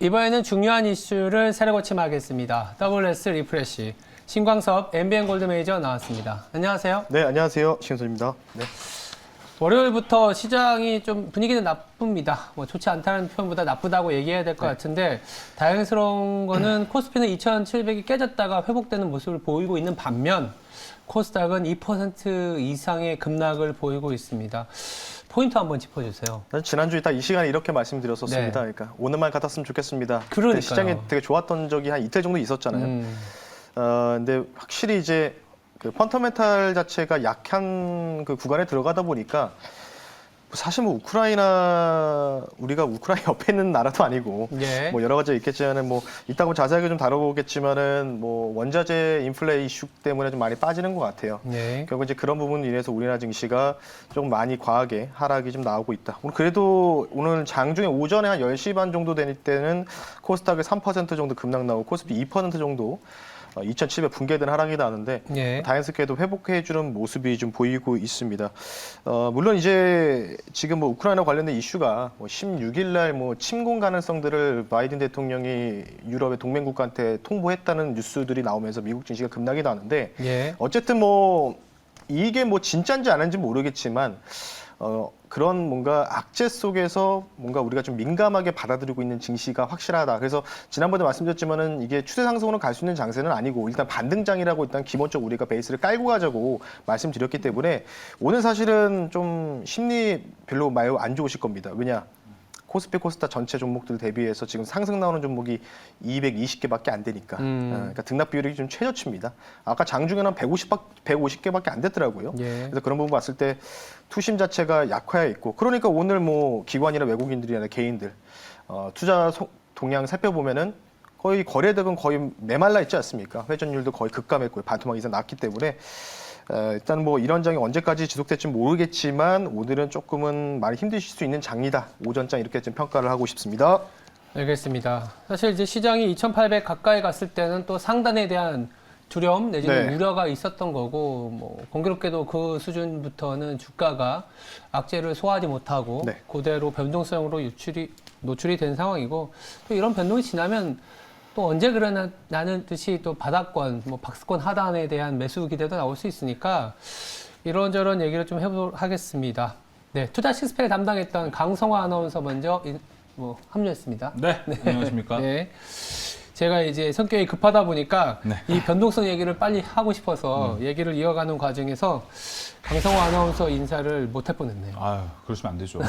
이번에는 중요한 이슈를 새로 고침하겠습니다. WS 리프레시 신광섭 MBN 골드 메이저 나왔습니다. 안녕하세요. 네, 안녕하세요. 신현수입니다. 네. 월요일부터 시장이 좀 분위기는 나쁩니다. 뭐 좋지 않다는 표현보다 나쁘다고 얘기해야 될 것 같은데 다행스러운 거는 코스피는 2,700이 깨졌다가 회복되는 모습을 보이고 있는 반면 코스닥은 2% 이상의 급락을 보이고 있습니다. 포인트 한번 짚어주세요. 지난주에 딱 이 시간에 이렇게 말씀드렸었습니다. 네. 그러니까 오늘만 같았으면 좋겠습니다. 그러니까요. 시장이 되게 좋았던 적이 한 이틀 정도 있었잖아요. 근데 확실히 이제 그 펀더멘탈 자체가 약한 그 구간에 들어가다 보니까 사실 뭐 우리가 우크라이나 옆에 있는 나라도 아니고 예. 뭐 여러 가지 있겠지만은 뭐 이따가 자세하게 좀 다뤄보겠지만은 뭐 원자재 인플레 이슈 때문에 좀 많이 빠지는 것 같아요. 예. 결국 이제 그런 부분으로 인해서 우리나라 증시가 조금 많이 과하게 하락이 좀 나오고 있다. 오늘 그래도 오늘 장중에 오전에 한 10시 반 정도 될 때는 코스닥에 3% 정도 급락 나오고 코스피 2% 정도 2,700 붕괴된 하락이 나는데 예. 다행스럽게도 회복해주는 모습이 좀 보이고 있습니다. 물론 이제 지금 뭐 우크라이나 관련된 이슈가 뭐 16일 날 뭐 침공 가능성들을 바이든 대통령이 유럽의 동맹국가한테 통보했다는 뉴스들이 나오면서 미국 증시가 급락이 나는데 예. 어쨌든 뭐 이게 뭐 진짜인지 아닌지 모르겠지만 그런 뭔가 악재 속에서 뭔가 우리가 좀 민감하게 받아들이고 있는 증시가 확실하다. 그래서 지난번에 말씀드렸지만은 이게 추세 상승으로 갈 수 있는 장세는 아니고 일단 반등장이라고 일단 기본적으로 우리가 베이스를 깔고 가자고 말씀드렸기 때문에 오늘 사실은 좀 심리 별로 매우 안 좋으실 겁니다. 왜냐? 코스피 코스닥 전체 종목들 대비해서 지금 상승 나오는 종목이 220개밖에 안 되니까 그러니까 등락 비율이 좀 최저치입니다. 아까 장중에는 150개밖에 안 됐더라고요. 예. 그래서 그런 부분 봤을 때 투심 자체가 약화해 있고 그러니까 오늘 뭐 기관이나 외국인들이나 개인들 투자 동향 살펴보면은 거의 거래대금 거의 메말라 있지 않습니까? 회전율도 거의 급감했고요. 반토막 이상 났기 때문에 일단 뭐 이런 장이 언제까지 지속될지 모르겠지만 오늘은 조금은 많이 힘드실 수 있는 장이다. 오전장 이렇게 좀 평가를 하고 싶습니다. 알겠습니다. 사실 이제 시장이 2,800 가까이 갔을 때는 또 상단에 대한 두려움 내지는 네. 우려가 있었던 거고 뭐 공교롭게도 그 수준부터는 주가가 악재를 소화하지 못하고 네. 그대로 변동성으로 노출이 된 상황이고 또 이런 변동이 지나면 또 언제 그러나는 듯이 또 바닥권, 뭐 박스권 하단에 대한 매수 기대도 나올 수 있으니까 이런저런 얘기를 좀 해보도록 하겠습니다. 네, 투자 식스팩을 담당했던 강성화 아나운서 먼저 합류했습니다. 네, 안녕하십니까. 네. 제가 이제 성격이 급하다 보니까 이 변동성 얘기를 빨리 하고 싶어서 얘기를 이어가는 과정에서 강성화 아나운서 인사를 못할 뻔했네요. 아유, 그러시면 안 되죠.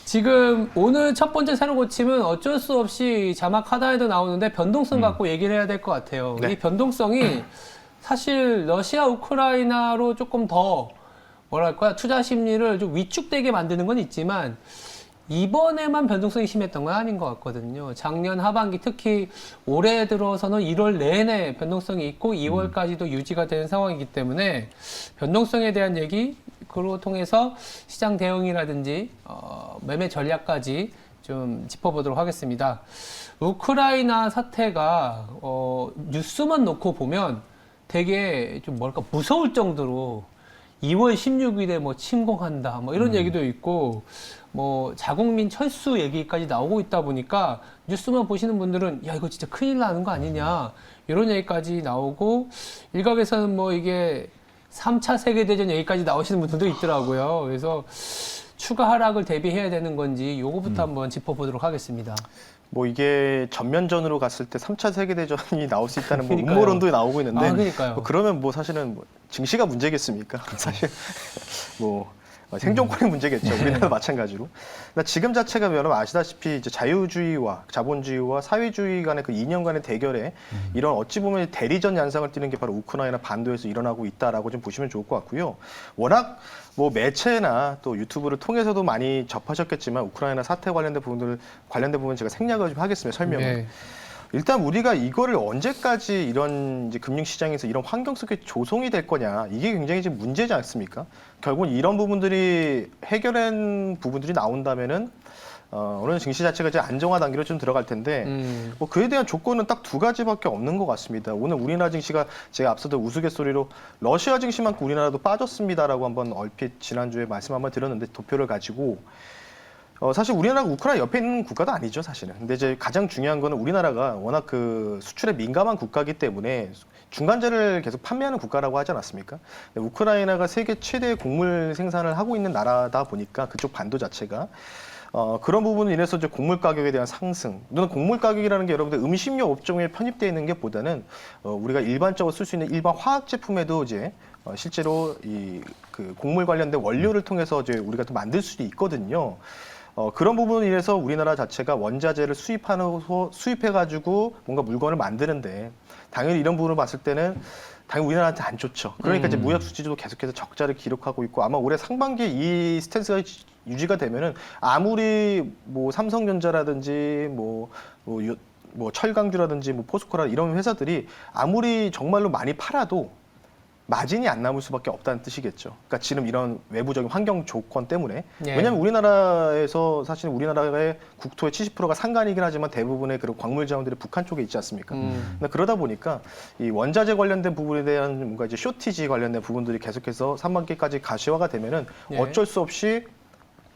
지금 오늘 첫 번째 새로 고침은 어쩔 수 없이 자막 하단에도 나오는데 변동성 갖고 얘기를 해야 될 것 같아요. 네. 이 변동성이 사실 러시아 우크라이나로 조금 더 뭐랄까 투자 심리를 좀 위축되게 만드는 건 있지만 이번에만 변동성이 심했던 건 아닌 것 같거든요. 작년 하반기 특히 올해 들어서는 1월 내내 변동성이 있고 2월까지도 유지가 되는 상황이기 때문에 변동성에 대한 얘기 그로 통해서 시장 대응이라든지 매매 전략까지 좀 짚어보도록 하겠습니다. 우크라이나 사태가 뉴스만 놓고 보면 되게 좀 뭐랄까 무서울 정도로 2월 16일에 뭐 침공한다 뭐 이런 얘기도 있고 뭐 자국민 철수 얘기까지 나오고 있다 보니까 뉴스만 보시는 분들은 야 이거 진짜 큰일 나는 거 아니냐 이런 얘기까지 나오고 일각에서는 뭐 이게 3차 세계대전 얘기까지 나오시는 분들도 있더라고요. 그래서 추가 하락을 대비해야 되는 건지 요거부터 한번 짚어보도록 하겠습니다. 뭐 이게 전면전으로 갔을 때 3차 세계대전이 나올 수 있다는 뭐 그러니까요. 음모론도 나오고 있는데 그러니까요. 뭐 그러면 뭐 사실은 뭐 증시가 문제겠습니까? 사실 뭐 생존권이 문제겠죠. 우리나라 마찬가지로. 그러니까 지금 자체가 여러분 아시다시피 이제 자유주의와 자본주의와 사회주의 간의 그 이념 간의 대결에 이런 어찌 보면 대리전 양상을 띠는 게 바로 우크라이나 반도에서 일어나고 있다라고 좀 보시면 좋을 것 같고요. 워낙 뭐 매체나 또 유튜브를 통해서도 많이 접하셨겠지만 우크라이나 사태 관련된 부분 제가 생략을 좀 하겠습니다. 설명을. 네. 일단 우리가 이거를 언제까지 이런 이제 금융시장에서 이런 환경 속에 조성이 될 거냐 이게 굉장히 지금 문제지 않습니까? 결국은 이런 부분들이 해결한 부분들이 나온다면은 오늘 증시 자체가 이제 안정화 단계로 좀 들어갈 텐데 뭐 그에 대한 조건은 딱 두 가지밖에 없는 것 같습니다. 오늘 우리나라 증시가 제가 앞서도 우스갯소리로 러시아 증시만큼 우리나라도 빠졌습니다라고 한번 얼핏 지난주에 말씀 한번 드렸는데 도표를 가지고 사실 우리나라가 우크라이나 옆에 있는 국가도 아니죠, 사실은. 근데 이제 가장 중요한 거는 우리나라가 워낙 그 수출에 민감한 국가이기 때문에 중간재를 계속 판매하는 국가라고 하지 않았습니까? 근데 우크라이나가 세계 최대 곡물 생산을 하고 있는 나라다 보니까 그쪽 반도 자체가 그런 부분으로 인해서 이제 곡물 가격에 대한 상승. 또는 곡물 가격이라는 게 여러분들 음식료 업종에 편입되어 있는 게 보다는 우리가 일반적으로 쓸 수 있는 일반 화학 제품에도 이제 실제로 이 그 곡물 관련된 원료를 통해서 이제 우리가 또 만들 수도 있거든요. 그런 부분으로 인해서 우리나라 자체가 원자재를 수입해가지고 뭔가 물건을 만드는데 당연히 이런 부분을 봤을 때는 당연히 우리나라한테 안 좋죠. 그러니까 이제 무역 수지도 계속해서 적자를 기록하고 있고 아마 올해 상반기에 이 스탠스가 유지가 되면은 아무리 뭐 삼성전자라든지 뭐 철강주라든지 뭐 포스코라 이런 회사들이 아무리 정말로 많이 팔아도 마진이 안 남을 수밖에 없다는 뜻이겠죠. 그러니까 지금 이런 외부적인 환경 조건 때문에 예. 왜냐하면 우리나라에서 사실 우리나라의 국토의 70%가 산간이긴 하지만 대부분의 그런 광물 자원들이 북한 쪽에 있지 않습니까? 근데 그러다 보니까 이 원자재 관련된 부분에 대한 뭔가 이제 쇼티지 관련된 부분들이 계속해서 상반기까지 가시화가 되면은 예. 어쩔 수 없이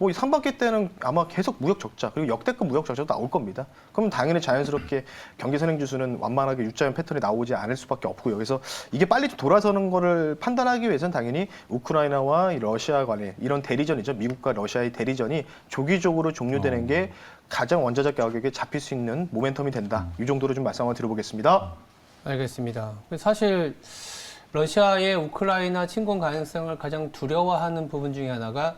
뭐 이 상반기 때는 아마 계속 무역 적자 그리고 역대급 무역 적자도 나올 겁니다. 그럼 당연히 자연스럽게 경기 선행 지수는 완만하게 U자형 패턴이 나오지 않을 수밖에 없고요. 그래서 이게 빨리 좀 돌아서는 거를 판단하기 위해서는 당연히 우크라이나와 이 러시아 간의 이런 대리전이죠. 미국과 러시아의 대리전이 조기적으로 종료되는 게 가장 원자재 가격에 잡힐 수 있는 모멘텀이 된다. 이 정도로 좀 말씀 한번 드려보겠습니다. 알겠습니다. 사실 러시아의 우크라이나 침공 가능성을 가장 두려워하는 부분 중에 하나가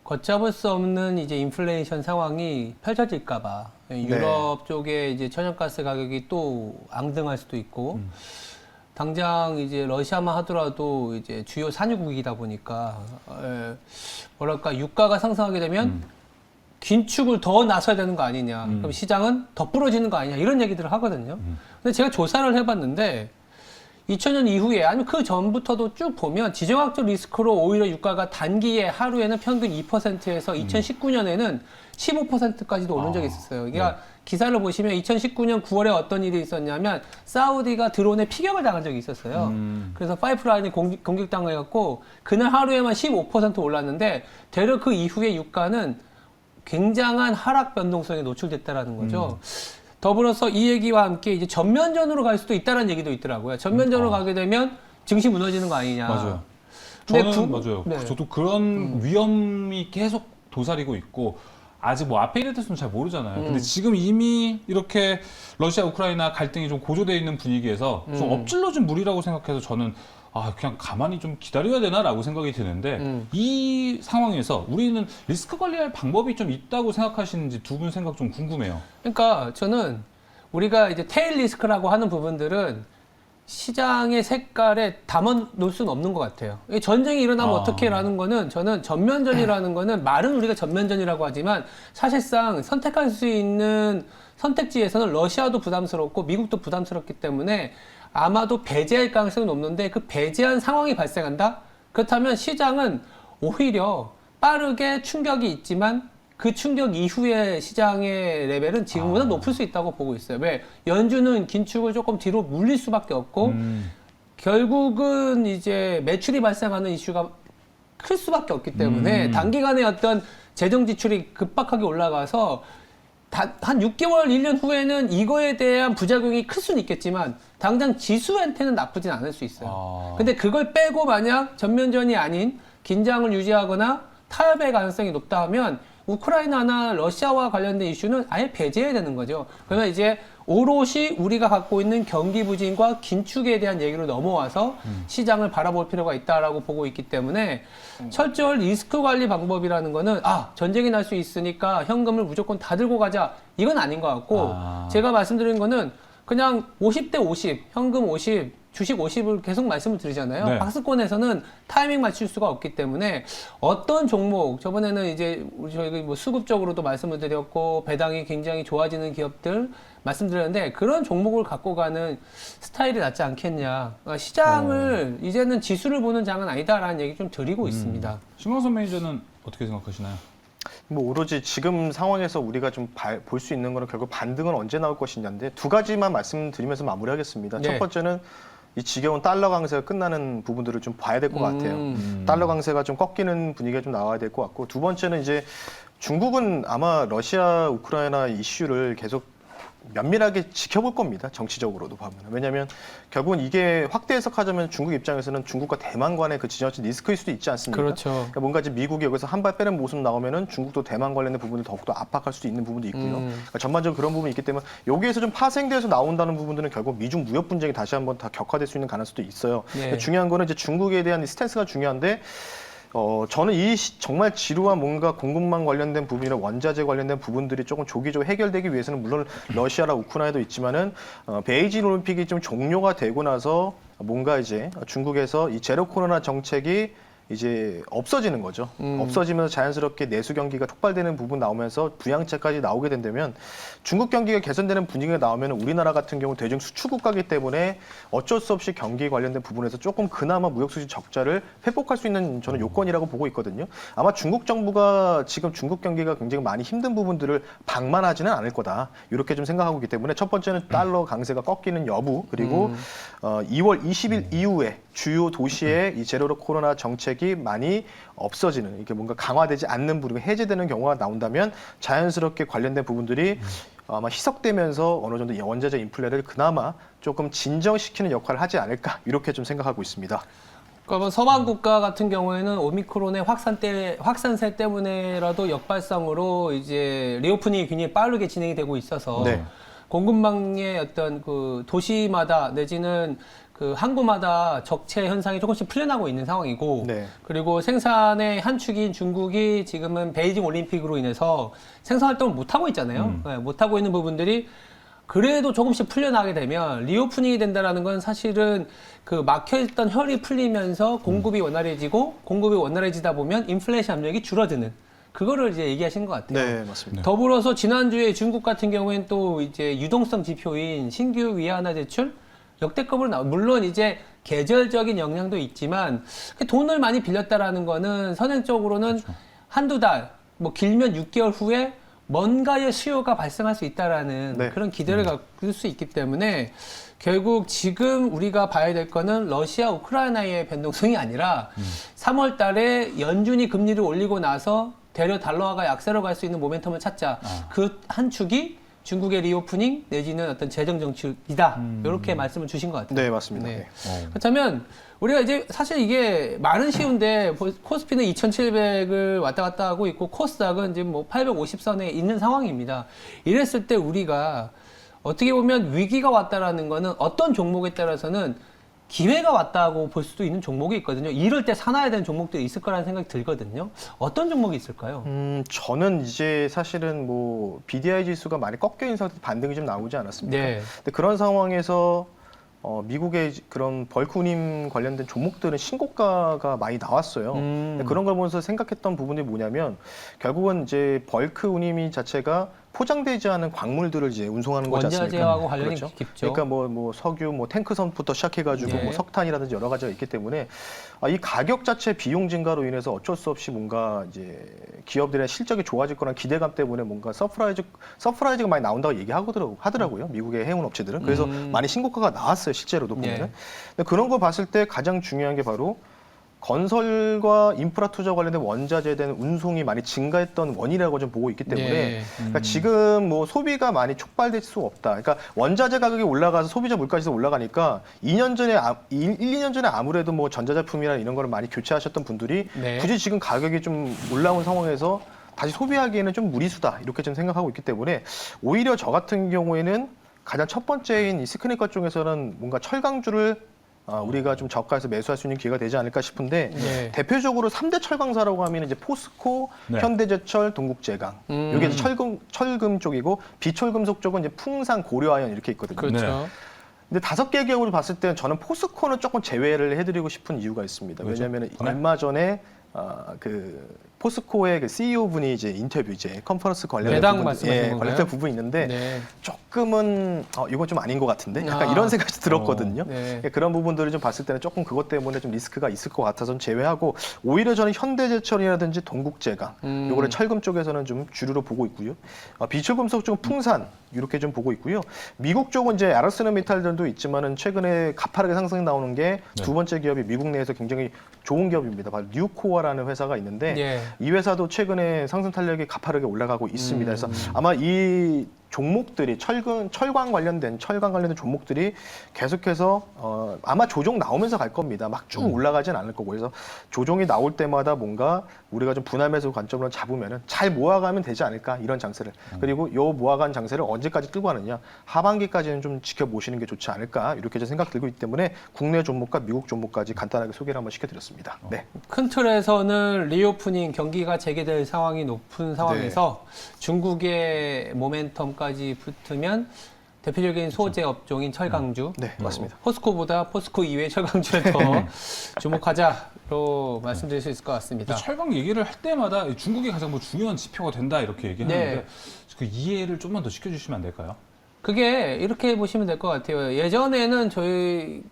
걷잡을 수 없는 이제 인플레이션 상황이 펼쳐질까봐 유럽 쪽에 이제 천연가스 가격이 또 앙등할 수도 있고 당장 이제 러시아만 하더라도 이제 주요 산유국이다 보니까 뭐랄까 유가가 상승하게 되면 긴축을 더 나서야 되는 거 아니냐. 그럼 시장은 더 부러지는 거 아니냐. 이런 얘기들을 하거든요. 근데 제가 조사를 해봤는데 2000년 이후에 아니면 그 전부터도 쭉 보면 지정학적 리스크로 오히려 유가가 단기에 하루에는 평균 2%에서 2019년에는 15%까지도 오른 적이 있었어요. 그러니까 기사를 보시면 2019년 9월에 어떤 일이 있었냐면 사우디가 드론에 피격을 당한 적이 있었어요. 그래서 파이프라인이 공격당해갖고 그날 하루에만 15% 올랐는데 되려 그 이후에 유가는 굉장한 하락 변동성에 노출됐다라는 거죠. 더불어서 이 얘기와 함께 이제 전면전으로 갈 수도 있다는 얘기도 있더라고요. 전면전으로 가게 되면 증시 무너지는 거 아니냐. 맞아요. 근데 저는 맞아요. 네. 저도 그런 위험이 계속 도사리고 있고 아직 뭐 앞에 일에 대해서는 잘 모르잖아요. 근데 지금 이미 이렇게 러시아 우크라이나 갈등이 좀 고조되어 있는 분위기에서 좀 엎질러진 물이라고 생각해서 저는 그냥 가만히 좀 기다려야 되나라고 생각이 드는데 이 상황에서 우리는 리스크 관리할 방법이 좀 있다고 생각하시는지 두 분 생각 좀 궁금해요. 그러니까 저는 우리가 이제 테일 리스크라고 하는 부분들은 시장의 색깔에 담아 놓을 수는 없는 것 같아요. 이 전쟁이 일어나면 어떻게라는 거는 저는 전면전이라는 거는 말은 우리가 전면전이라고 하지만 사실상 선택할 수 있는 선택지에서는 러시아도 부담스럽고 미국도 부담스럽기 때문에 아마도 배제할 가능성이 높는데 그 배제한 상황이 발생한다? 그렇다면 시장은 오히려 빠르게 충격이 있지만 그 충격 이후의 시장의 레벨은 지금보다 높을 수 있다고 보고 있어요. 왜? 연준은 긴축을 조금 뒤로 물릴 수밖에 없고 결국은 이제 매출이 발생하는 이슈가 클 수밖에 없기 때문에 단기간에 어떤 재정 지출이 급박하게 올라가서 한 6개월, 1년 후에는 이거에 대한 부작용이 클 수는 있겠지만 당장 지수한테는 나쁘진 않을 수 있어요. 근데 그걸 빼고 만약 전면전이 아닌 긴장을 유지하거나 타협의 가능성이 높다 하면 우크라이나나 러시아와 관련된 이슈는 아예 배제해야 되는 거죠. 그러면 이제 오롯이 우리가 갖고 있는 경기 부진과 긴축에 대한 얘기로 넘어와서 시장을 바라볼 필요가 있다라고 보고 있기 때문에 철저한 리스크 관리 방법이라는 거는 전쟁이 날 수 있으니까 현금을 무조건 다 들고 가자 이건 아닌 것 같고 제가 말씀드린 거는 그냥 50대 50, 현금 50, 주식 50을 계속 말씀을 드리잖아요. 네. 박스권에서는 타이밍 맞출 수가 없기 때문에 어떤 종목, 저번에는 이제 저희가 뭐 수급적으로도 말씀을 드렸고 배당이 굉장히 좋아지는 기업들 말씀드렸는데 그런 종목을 갖고 가는 스타일이 낫지 않겠냐. 그러니까 시장을 이제는 지수를 보는 장은 아니다라는 얘기 좀 드리고 있습니다. 신광선 매니저는 어떻게 생각하시나요? 뭐 오로지 지금 상황에서 우리가 좀 볼 수 있는 거는 결국 반등은 언제 나올 것이냐인데 두 가지만 말씀드리면서 마무리하겠습니다. 네. 첫 번째는 이 지겨운 달러 강세가 끝나는 부분들을 좀 봐야 될 것 같아요. 달러 강세가 좀 꺾이는 분위기가 좀 나와야 될 것 같고 두 번째는 이제 중국은 아마 러시아 우크라이나 이슈를 계속 면밀하게 지켜볼 겁니다. 정치적으로도 보면. 왜냐하면 결국은 이게 확대 해석하자면 중국 입장에서는 중국과 대만 간의 그 지정학적 리스크일 수도 있지 않습니까? 그렇죠. 그러니까 뭔가 이제 미국이 여기서 한 발 빼는 모습 나오면은 중국도 대만 관련된 부분을 더욱더 압박할 수도 있는 부분도 있고요. 그러니까 전반적으로 그런 부분이 있기 때문에 여기에서 좀 파생돼서 나온다는 부분들은 결국 미중 무역 분쟁이 다시 한번 다 격화될 수 있는 가능성도 있어요. 네. 그러니까 중요한 거는 이제 중국에 대한 이 스탠스가 중요한데 저는 정말 지루한 뭔가 공급망 관련된 부분이나 원자재 관련된 부분들이 조금 조기적으로 해결되기 위해서는 물론 러시아나 우크라이나도 있지만은 베이징 올림픽이 좀 종료가 되고 나서 뭔가 이제 중국에서 이 제로 코로나 정책이 이제 없어지는 거죠. 없어지면서 자연스럽게 내수 경기가 촉발되는 부분 나오면서 부양책까지 나오게 된다면 중국 경기가 개선되는 분위기가 나오면 우리나라 같은 경우 대중 수출 국가이기 때문에 어쩔 수 없이 경기 관련된 부분에서 조금 그나마 무역 수지 적자를 회복할 수 있는 저는 요건이라고 보고 있거든요. 아마 중국 정부가 지금 중국 경기가 굉장히 많이 힘든 부분들을 방만하지는 않을 거다. 이렇게 좀 생각하고 있기 때문에 첫 번째는 달러 강세가 꺾이는 여부 그리고 2월 20일 이후에 주요 도시의 이 제로 코로나 정책이 많이 없어지는 이게 뭔가 강화되지 않는 부분이 해제되는 경우가 나온다면 자연스럽게 관련된 부분들이 아마 희석되면서 어느 정도 원자재 인플레를 그나마 조금 진정시키는 역할을 하지 않을까 이렇게 좀 생각하고 있습니다. 그러니까 뭐 서방 국가 같은 경우에는 오미크론의 확산세 때문에라도 역발상으로 이제 리오프닝이 굉장히 빠르게 진행이 되고 있어서 네. 공급망의 어떤 그 도시마다 내지는 그 항구마다 적체 현상이 조금씩 풀려나고 있는 상황이고 네. 그리고 생산의 한 축인 중국이 지금은 베이징 올림픽으로 인해서 생산 활동을 못 하고 있잖아요. 네, 못 하고 있는 부분들이 그래도 조금씩 풀려나게 되면 리오프닝이 된다라는 건 사실은 그 막혀있던 혈이 풀리면서 공급이 원활해지고 공급이 원활해지다 보면 인플레이션 압력이 줄어드는 그거를 이제 얘기하신 것 같아요. 네, 맞습니다. 더불어서 지난주에 중국 같은 경우에는 또 이제 유동성 지표인 신규 위안화 대출 역대급으로 물론 이제 계절적인 영향도 있지만 돈을 많이 빌렸다라는 거는 선행적으로는 그렇죠. 한두 달, 뭐 길면 6개월 후에 뭔가의 수요가 발생할 수 있다라는 네. 그런 기대를 갖을 수 있기 때문에 결국 지금 우리가 봐야 될 거는 러시아 우크라이나의 변동성이 아니라 3월 달에 연준이 금리를 올리고 나서 대려 달러화가 약세로 갈 수 있는 모멘텀을 찾자. 그 한 축이 중국의 리오프닝 내지는 어떤 재정 정책이다. 이렇게 말씀을 주신 것 같아요. 네, 맞습니다. 네. 네. 그렇다면 우리가 이제 사실 이게 말은 쉬운데 코스피는 2,700을 왔다 갔다 하고 있고 코스닥은 지금 뭐 850선에 있는 상황입니다. 이랬을 때 우리가 어떻게 보면 위기가 왔다라는 거는 어떤 종목에 따라서는 기회가 왔다고 볼 수도 있는 종목이 있거든요. 이럴 때 사놔야 되는 종목들이 있을 거라는 생각이 들거든요. 어떤 종목이 있을까요? 저는 이제 사실은 뭐 BDI 지수가 많이 꺾여 있는 상태에서 반등이 좀 나오지 않았습니까? 네. 근데 그런 상황에서 미국의 그런 벌크 운임 관련된 종목들은 신고가가 많이 나왔어요. 근데 그런 걸 보면서 생각했던 부분이 뭐냐면 결국은 이제 벌크 운임이 자체가 포장되지 않은 광물들을 이제 운송하는 거지 않습니까? 원자재하고 관련이 그렇죠? 깊죠. 그러니까 뭐 석유, 뭐 탱크선부터 시작해가지고 네. 뭐 석탄이라든지 여러 가지가 있기 때문에 이 가격 자체 비용 증가로 인해서 어쩔 수 없이 뭔가 이제 기업들의 실적이 좋아질 거란 기대감 때문에 뭔가 서프라이즈가 많이 나온다고 하더라고요. 미국의 해운 업체들은. 그래서 많이 신고가가 나왔어요, 실제로도 보면은. 네. 근데 그런 거 봤을 때 가장 중요한 게 바로 건설과 인프라 투자 관련된 원자재에 대한 운송이 많이 증가했던 원인이라고 좀 보고 있기 때문에 네. 그러니까 지금 뭐 소비가 많이 촉발될 수 없다. 그러니까 원자재 가격이 올라가서 소비자 물가지수 올라가니까 2년 전에 2년 전에 아무래도 뭐 전자제품이나 이런 거를 많이 교체하셨던 분들이 네. 굳이 지금 가격이 좀 올라온 상황에서 다시 소비하기에는 좀 무리수다. 이렇게 좀 생각하고 있기 때문에 오히려 저 같은 경우에는 가장 첫 번째인 이 스크니커 쪽에서는 뭔가 철강주를 우리가 좀 저가에서 매수할 수 있는 기회가 되지 않을까 싶은데 네. 대표적으로 3대 철강사라고 하면 이제 포스코, 네. 현대제철, 동국제강. 이게 이제 철금 쪽이고 비철금속 쪽은 이제 풍산, 고려아연 이렇게 있거든요. 그렇죠. 네. 근데 5개 기업을 봤을 때는 저는 포스코는 조금 제외를 해드리고 싶은 이유가 있습니다. 왜죠? 왜냐하면 네. 얼마 전에 그 포스코의 그 CEO 분이 이제 인터뷰 이제 컨퍼런스 관련된 배당 부분, 말씀하시는 건가요? 관련된 부분이 있는데 네. 조금은 이건 좀 아닌 것 같은데 약간 이런 생각이 들었거든요. 네. 그런 부분들을 좀 봤을 때는 조금 그것 때문에 좀 리스크가 있을 것 같아서 좀 제외하고 오히려 저는 현대제철이라든지 동국제강 요거를 철금 쪽에서는 좀 주류로 보고 있고요. 비철금속 쪽은 풍산 이렇게 좀 보고 있고요. 미국 쪽은 이제 아르세노메탈들도 있지만은 최근에 가파르게 상승 나오는 게 두 번째 기업이 미국 내에서 굉장히 좋은 기업입니다. 바로 뉴코어라는 회사가 있는데 예. 이 회사도 최근에 상승 탄력이 가파르게 올라가고 있습니다. 그래서 아마 이 종목들이 철강 관련된 종목들이 계속해서 아마 조정 나오면서 갈 겁니다. 막 쭉 올라가진 않을 거고. 그래서 조정이 나올 때마다 뭔가 우리가 좀 분할 매수 관점으로 잡으면은 잘 모아가면 되지 않을까, 이런 장세를. 그리고 요 모아간 장세를 언제까지 끌고 가느냐, 하반기까지는 좀 지켜보시는 게 좋지 않을까, 이렇게 제 생각 들고 있기 때문에 국내 종목과 미국 종목까지 간단하게 소개를 한번 시켜드렸습니다. 네. 큰 틀에서는 리오프닝 경기가 재개될 상황이 높은 상황에서 중국의 모멘텀까지 붙으면 대표적인 소재 업종인 철강주, 네, 맞습니다. 포스코보다 포스코 이외의 철강주에 더 주목하자로 말씀드릴 수 있을 것 같습니다. 철강 얘기를 할 때마다 중국이 가장 뭐 중요한 지표가 된다 이렇게 얘기하는데 네. 그 이해를 좀만 더 시켜주시면 안 될까요? 그게 이렇게 보시면 될 것 같아요. 예전에는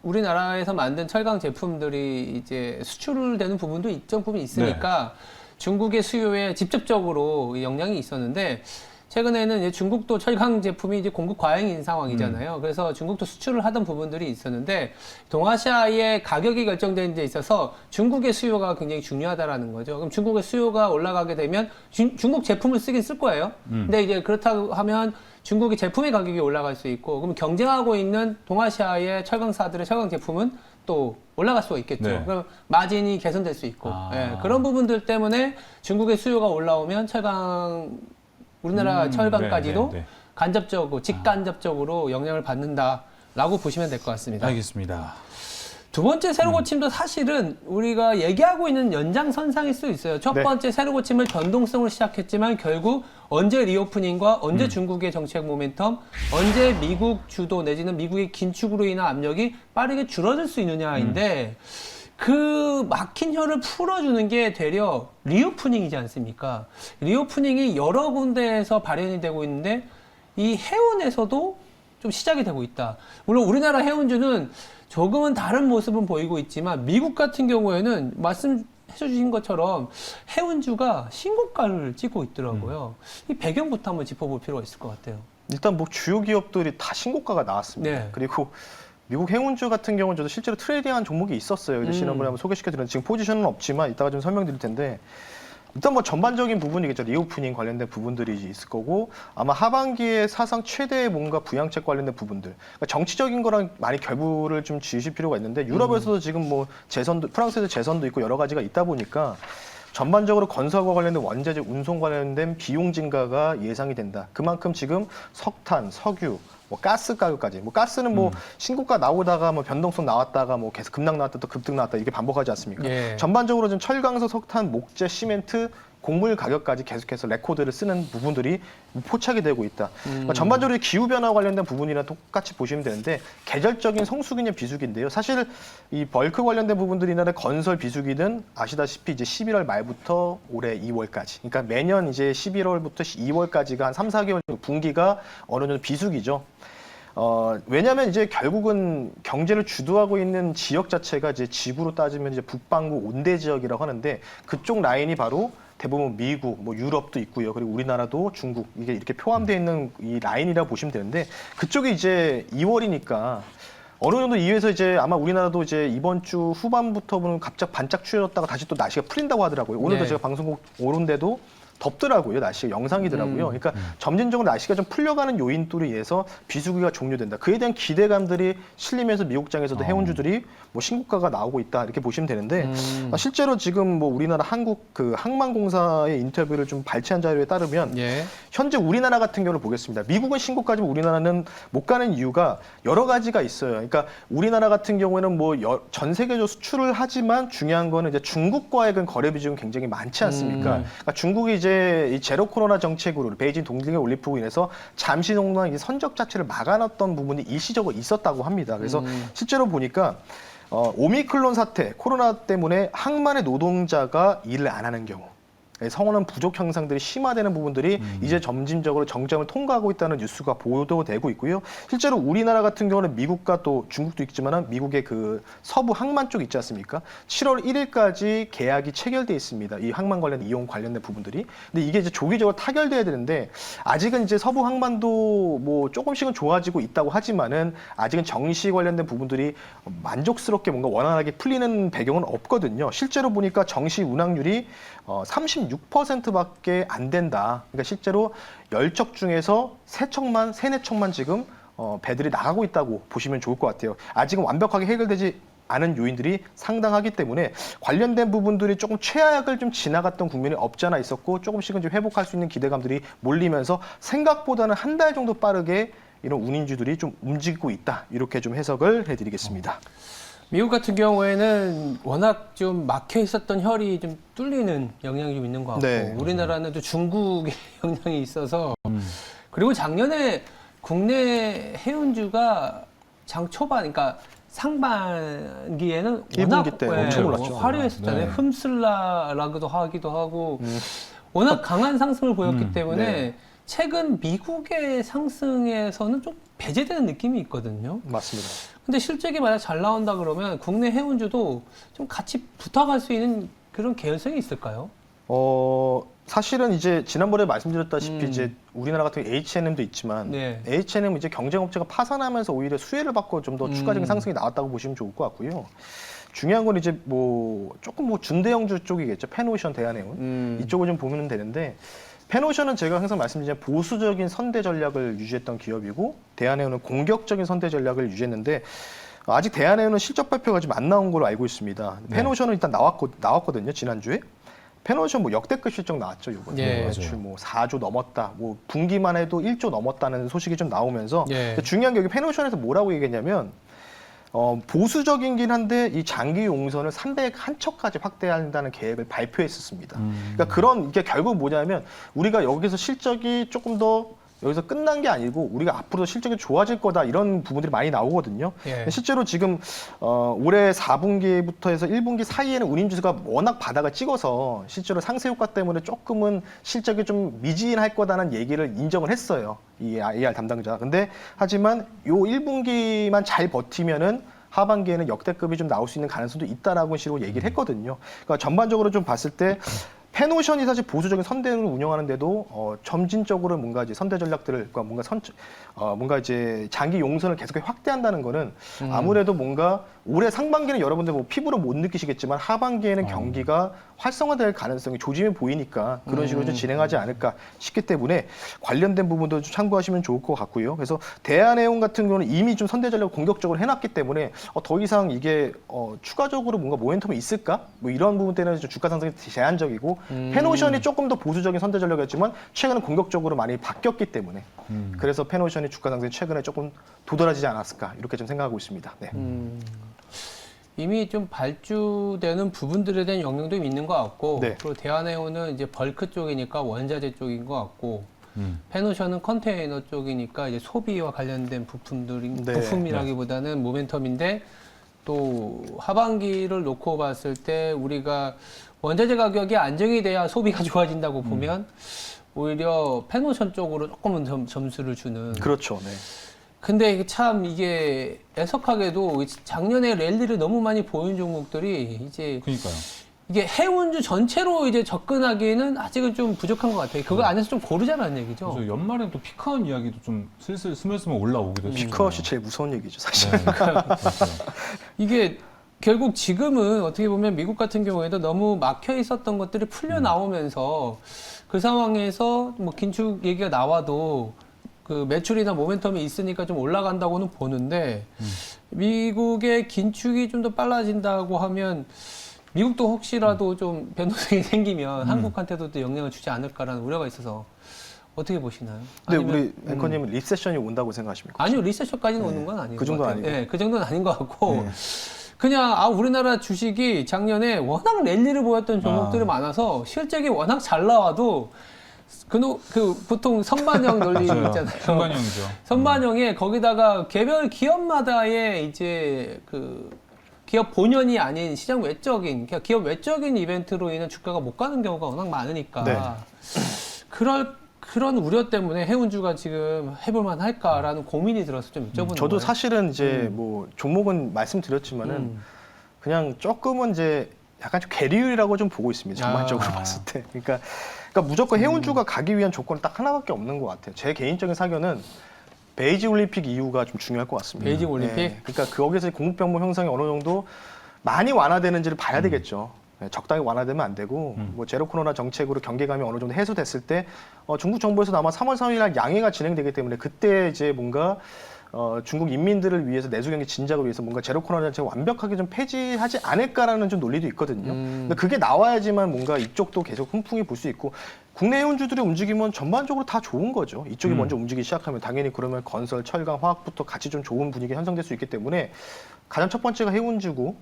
우리나라에서 만든 철강 제품들이 이제 수출되는 부분도 일정 부분 있으니까 중국의 수요에 직접적으로 영향이 있었는데, 최근에는 이제 중국도 철강 제품이 이제 공급 과잉인 상황이잖아요. 그래서 중국도 수출을 하던 부분들이 있었는데, 동아시아의 가격이 결정되는 데 있어서 중국의 수요가 굉장히 중요하다라는 거죠. 그럼 중국의 수요가 올라가게 되면 중국 제품을 쓰긴 쓸 거예요. 근데 이제 그렇다고 하면 중국의 제품의 가격이 올라갈 수 있고, 그럼 경쟁하고 있는 동아시아의 철강사들의 철강 제품은 또 올라갈 수가 있겠죠. 네. 그럼 마진이 개선될 수 있고, 예, 그런 부분들 때문에 중국의 수요가 올라오면 우리나라 철강까지도 네. 간접적으로, 직간접적으로 영향을 받는다라고 보시면 될 것 같습니다. 알겠습니다. 두 번째 세로 고침도 사실은 우리가 얘기하고 있는 연장선상일 수 있어요. 첫 네. 번째 세로 고침을 변동성으로 시작했지만 결국 언제 리오프닝과 언제 중국의 정책 모멘텀, 언제 미국 주도 내지는 미국의 긴축으로 인한 압력이 빠르게 줄어들 수 있느냐인데, 그 막힌 혀를 풀어주는 게 되려 리오프닝이지 않습니까? 리오프닝이 여러 군데에서 발현이 되고 있는데 이 해운에서도 좀 시작이 되고 있다. 물론 우리나라 해운주는 조금은 다른 모습은 보이고 있지만 미국 같은 경우에는 말씀해 주신 것처럼 해운주가 신고가를 찍고 있더라고요. 이 배경부터 한번 짚어볼 필요가 있을 것 같아요. 일단 뭐 주요 기업들이 다 신고가가 나왔습니다. 네. 그리고 미국 해운주 같은 경우는 저도 실제로 트레이딩한 종목이 있었어요. 그래서 지난번에 한번 소개시켜드렸는데 지금 포지션은 없지만 이따가 좀 설명드릴 텐데, 일단 뭐 전반적인 부분이겠죠. 리오프닝 관련된 부분들이 있을 거고, 아마 하반기에 사상 최대의 뭔가 부양책 관련된 부분들, 그러니까 정치적인 거랑 많이 결부를 좀 지으실 필요가 있는데, 유럽에서도 지금 뭐 프랑스에서 재선도 있고 여러 가지가 있다 보니까 전반적으로 건설과 관련된 원자재 운송 관련된 비용 증가가 예상이 된다. 그만큼 지금 석탄, 석유, 뭐 가스 가격까지, 뭐 가스는 뭐 신고가 나오다가 뭐 변동성 나왔다가 뭐 계속 급락 나왔다 또 급등 나왔다, 이게 반복하지 않습니까? 예. 전반적으로 좀 철강서, 석탄, 목재, 시멘트, 곡물 가격까지 계속해서 레코드를 쓰는 부분들이 포착이 되고 있다. 그러니까 전반적으로 기후 변화 관련된 부분이랑 똑같이 보시면 되는데, 계절적인 성수기냐 비수기인데요. 사실 이 벌크 관련된 부분들이나 건설 비수기는 아시다시피 이제 11월 말부터 올해 2월까지. 그러니까 매년 이제 11월부터 2월까지가 한 3, 4개월 정도 분기가 어느 정도 비수기죠. 왜냐하면 이제 결국은 경제를 주도하고 있는 지역 자체가 이제 지구로 따지면 이제 북반구 온대 지역이라고 하는데, 그쪽 라인이 바로 대부분 미국, 뭐 유럽도 있고요. 그리고 우리나라도 중국, 이게 이렇게 포함되어 있는 이 라인이라고 보시면 되는데, 그쪽이 이제 2월이니까 어느 정도 이외에서 이제 아마 우리나라도 이제 이번 주 후반부터는 갑자기 반짝 추워졌다가 다시 또 날씨가 풀린다고 하더라고요. 오늘도 네. 제가 방송국 오는데도 덥더라고요. 날씨가 영상이더라고요. 그러니까 점진적으로 날씨가 좀 풀려가는 요인들에 의해서 비수기가 종료된다. 그에 대한 기대감들이 실리면서 미국장에서도 해운주들이 뭐 신고가가 나오고 있다, 이렇게 보시면 되는데, 실제로 지금 뭐 우리나라 한국 그 항만공사의 인터뷰를 좀 발췌한 자료에 따르면 예. 현재 우리나라 같은 경우를 보겠습니다. 미국은 신고까지만 우리나라는 못 가는 이유가 여러 가지가 있어요. 그러니까 우리나라 같은 경우에는 뭐 전 세계적으로 수출을 하지만 중요한 거는 이제 중국과의 그 거래 비중이 굉장히 많지 않습니까? 그러니까 중국이 이제 이 제로 코로나 정책으로 베이징 동계 올림픽으로 인해서 잠시 동안 선적 자체를 막아놨던 부분이 일시적으로 있었다고 합니다. 그래서 실제로 보니까 오미크론 사태, 코로나 때문에 항만의 노동자가 일을 안 하는 경우, 성원은 부족 현상들이 심화되는 부분들이 이제 점진적으로 정점을 통과하고 있다는 뉴스가 보도되고 있고요. 실제로 우리나라 같은 경우는 미국과 또 중국도 있지만 미국의 그 서부 항만 쪽 있지 않습니까? 7월 1일까지 계약이 체결돼 있습니다. 이 항만 관련 이용 관련된 부분들이. 근데 이게 이제 조기적으로 타결돼야 되는데, 아직은 이제 서부 항만도 뭐 조금씩은 좋아지고 있다고 하지만은 아직은 정시 관련된 부분들이 만족스럽게 뭔가 원활하게 풀리는 배경은 없거든요. 실제로 보니까 정시 운항률이 36% 6%밖에 안 된다. 그러니까 실제로 10척 중에서 3척만, 4척만 지금 배들이 나가고 있다고 보시면 좋을 것 같아요. 아직은 완벽하게 해결되지 않은 요인들이 상당하기 때문에 관련된 부분들이 조금 최악을 좀 지나갔던 국면이 없지 않아 있었고 조금씩은 좀 회복할 수 있는 기대감들이 몰리면서 생각보다는 한 달 정도 빠르게 이런 운임주들이 좀 움직이고 있다. 이렇게 좀 해석을 해드리겠습니다. 미국 같은 경우에는 워낙 좀 막혀 있었던 혈이 좀 뚫리는 영향이 좀 있는 것 같고 네. 우리나라는 또 중국의 영향이 있어서 그리고 작년에 국내 해운주가 장 초반, 그러니까 상반기에는 1분기 때 엄청 올랐죠. 화려했었잖아요. 네. 흠슬라라고도 하기도 하고 워낙 강한 상승을 보였기 때문에 네. 최근 미국의 상승에서는 좀 배제되는 느낌이 있거든요. 맞습니다. 근데 실적이 만약 잘 나온다 그러면 국내 해운주도 좀 같이 붙어갈 수 있는 그런 개연성이 있을까요? 사실은 이제 지난번에 말씀드렸다시피 이제 우리나라 같은 H&M도 있지만 네. H&M 이제 경쟁업체가 파산하면서 오히려 수혜를 받고 좀 더 추가적인 상승이 나왔다고 보시면 좋을 것 같고요. 중요한 건 이제 뭐 조금 뭐 준대형주 쪽이겠죠. 펜오션, 대한해운 이쪽을 좀 보면 되는데 펜오션은 제가 항상 말씀드리지만 보수적인 선대 전략을 유지했던 기업이고 대한해운은 공격적인 선대 전략을 유지했는데 아직 대한해운은 실적 발표가 지금 안 나온 걸로 알고 있습니다. 펜오션은 일단 나왔거든요. 지난주에. 펜오션 뭐 역대급 실적 나왔죠, 이번에. 예. 매출 뭐 4조 넘었다. 뭐 분기만 해도 1조 넘었다는 소식이 좀 나오면서 예. 중요한 게 여기 펜오션에서 뭐라고 얘기했냐면 보수적이긴 한데 이 장기 용선을 301척까지 확대한다는 계획을 발표했었습니다. 그러니까 그런 이게 결국 뭐냐면 우리가 여기서 실적이 조금 더 여기서 끝난 게 아니고 우리가 앞으로 실적이 좋아질 거다 이런 부분들이 많이 나오거든요. 예. 실제로 지금 올해 4분기부터 해서 1분기 사이에는 운임지수가 워낙 바닥을 찍어서 실제로 상세 효과 때문에 조금은 실적이 좀 미진할 거다는 얘기를 인정을 했어요. 이 AR 담당자가. 근데 하지만 요 1분기만 잘 버티면은 하반기에는 역대급이 좀 나올 수 있는 가능성도 있다라고 식으로 얘기를 했거든요. 그러니까 전반적으로 좀 봤을 때 펜오션이 사실 보수적인 선대를 운영하는데도 점진적으로 뭔가 이제 선대 전략들을 그러니까 뭔가 이제 장기 용선을 계속 확대한다는 거는 아무래도 뭔가 올해 상반기는 여러분들 뭐 피부로 못 느끼시겠지만 하반기에는 경기가 활성화될 가능성이 조짐이 보이니까 그런 식으로 좀 진행하지 않을까 싶기 때문에 관련된 부분도 좀 참고하시면 좋을 것 같고요. 그래서 대한해운 같은 경우는 이미 좀 선대 전략을 공격적으로 해놨기 때문에 더 이상 이게 추가적으로 뭔가 모멘텀이 있을까? 뭐 이런 부분 때문에 좀 주가 상승이 제한적이고 펜오션이 조금 더 보수적인 선대 전략이었지만 최근에 공격적으로 많이 바뀌었기 때문에 그래서 펜오션이 주가 상승이 최근에 조금 도드라지지 않았을까 이렇게 좀 생각하고 있습니다. 네. 이미 좀 발주되는 부분들에 대한 영향도 있는 것 같고 네. 그리고 대한해운은 이제 벌크 쪽이니까 원자재 쪽인 것 같고 펜오션은 컨테이너 쪽이니까 이제 소비와 관련된 네. 부품이라기보다는 모멘텀인데 또 하반기를 놓고 봤을 때 우리가 원자재 가격이 안정이 돼야 소비가 좋아진다고 보면 오히려 펜오션 쪽으로 조금은 점수를 주는. 그렇죠. 네. 근데 이게 참 이게 애석하게도 작년에 랠리를 너무 많이 보인 종목들이 이제 그러니까요. 이게 해운주 전체로 이제 접근하기에는 아직은 좀 부족한 것 같아요. 그거 안에서 좀 고르자는 얘기죠. 그래서 연말엔 또 피크아웃 이야기도 좀 슬슬 스물스물 올라오기도 했어요. 피크아웃이 제일 무서운 얘기죠, 사실. 네. 맞아요. 이게 결국 지금은 어떻게 보면 미국 같은 경우에도 너무 막혀 있었던 것들이 풀려 나오면서 그 상황에서 뭐 긴축 얘기가 나와도 그 매출이나 모멘텀이 있으니까 좀 올라간다고는 보는데 미국의 긴축이 좀 더 빨라진다고 하면 미국도 혹시라도 좀 변동성이 생기면 한국한테도 또 영향을 주지 않을까라는 우려가 있어서 어떻게 보시나요? 근데 아니면, 우리 앵커님은 리세션이 온다고 생각하십니까? 아니요, 리세션까지는 오는 건 아니고 그 정도는 아니고. 네, 그 정도는 아닌 것 같고 그냥 우리나라 주식이 작년에 워낙 랠리를 보였던 종목들이 많아서 실적이 워낙 잘 나와도 그 보통 선반영 논리 맞아요. 있잖아요. 선반영이죠. 선반영에 거기다가 개별 기업마다의 이제 그 기업 본연이 아닌 시장 외적인 그러니까 기업 외적인 이벤트로 인한 주가가 못 가는 경우가 워낙 많으니까 네. 그런 우려 때문에 해운주가 지금 해볼만 할까라는 고민이 들어서 좀 여쭤보는 저도 거예요. 사실은 이제 뭐 종목은 말씀드렸지만은 그냥 조금은 이제 약간 좀 계리율이라고 좀 보고 있습니다. 전반적으로 봤을 때. 그러니까 무조건 해운주가 가기 위한 조건은 딱 하나밖에 없는 것 같아요. 제 개인적인 사견은 베이징 올림픽 이후가 좀 중요할 것 같습니다. 베이징 올림픽? 그러니까 거기서 공급병목 형성이 어느 정도 많이 완화되는지를 봐야 되겠죠. 적당히 완화되면 안 되고 뭐 제로 코로나 정책으로 경계감이 어느 정도 해소됐을 때 중국 정부에서도 아마 3월 3일 날 양해가 진행되기 때문에 그때 이제 뭔가 중국 인민들을 위해서 내수 경기 진작을 위해서 뭔가 제로 코로나 정책을 완벽하게 좀 폐지하지 않을까라는 좀 논리도 있거든요. 근데 그게 나와야지만 뭔가 이쪽도 계속 훈풍이 불 수 있고 국내 해운주들의 움직임은 전반적으로 다 좋은 거죠. 이쪽이 먼저 움직이기 시작하면 당연히 그러면 건설, 철강, 화학부터 같이 좀 좋은 분위기가 형성될 수 있기 때문에 가장 첫 번째가 해운주고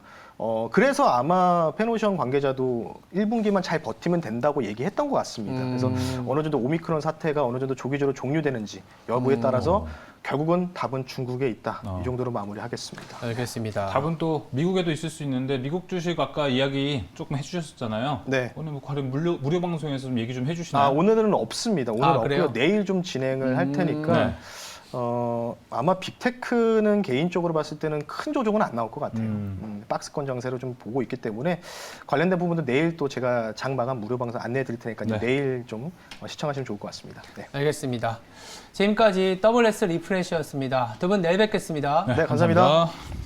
그래서 아마 페노션 관계자도 1분기만 잘 버티면 된다고 얘기했던 것 같습니다. 그래서 어느 정도 오미크론 사태가 어느 정도 조기적으로 종료되는지 여부에 따라서 결국은 답은 중국에 있다. 이 정도로 마무리하겠습니다. 알겠습니다. 답은 또 미국에도 있을 수 있는데 미국 주식 아까 이야기 조금 해주셨잖아요. 네. 오늘 뭐 과연 무료 방송에서 좀 얘기 좀 해주시나요? 오늘은 없습니다. 오늘은 그래요? 없고요. 내일 좀 진행을 할 테니까 네. 아마 빅테크는 개인적으로 봤을 때는 큰 조정은 안 나올 것 같아요. 박스권 정세로 좀 보고 있기 때문에 관련된 부분도 내일 또 제가 장마감 무료 방송 안내해 드릴 테니까요. 네. 내일 좀 시청하시면 좋을 것 같습니다. 네, 알겠습니다. 지금까지 WS 리프레시였습니다. 두 분 내일 뵙겠습니다. 네 감사합니다. 감사합니다.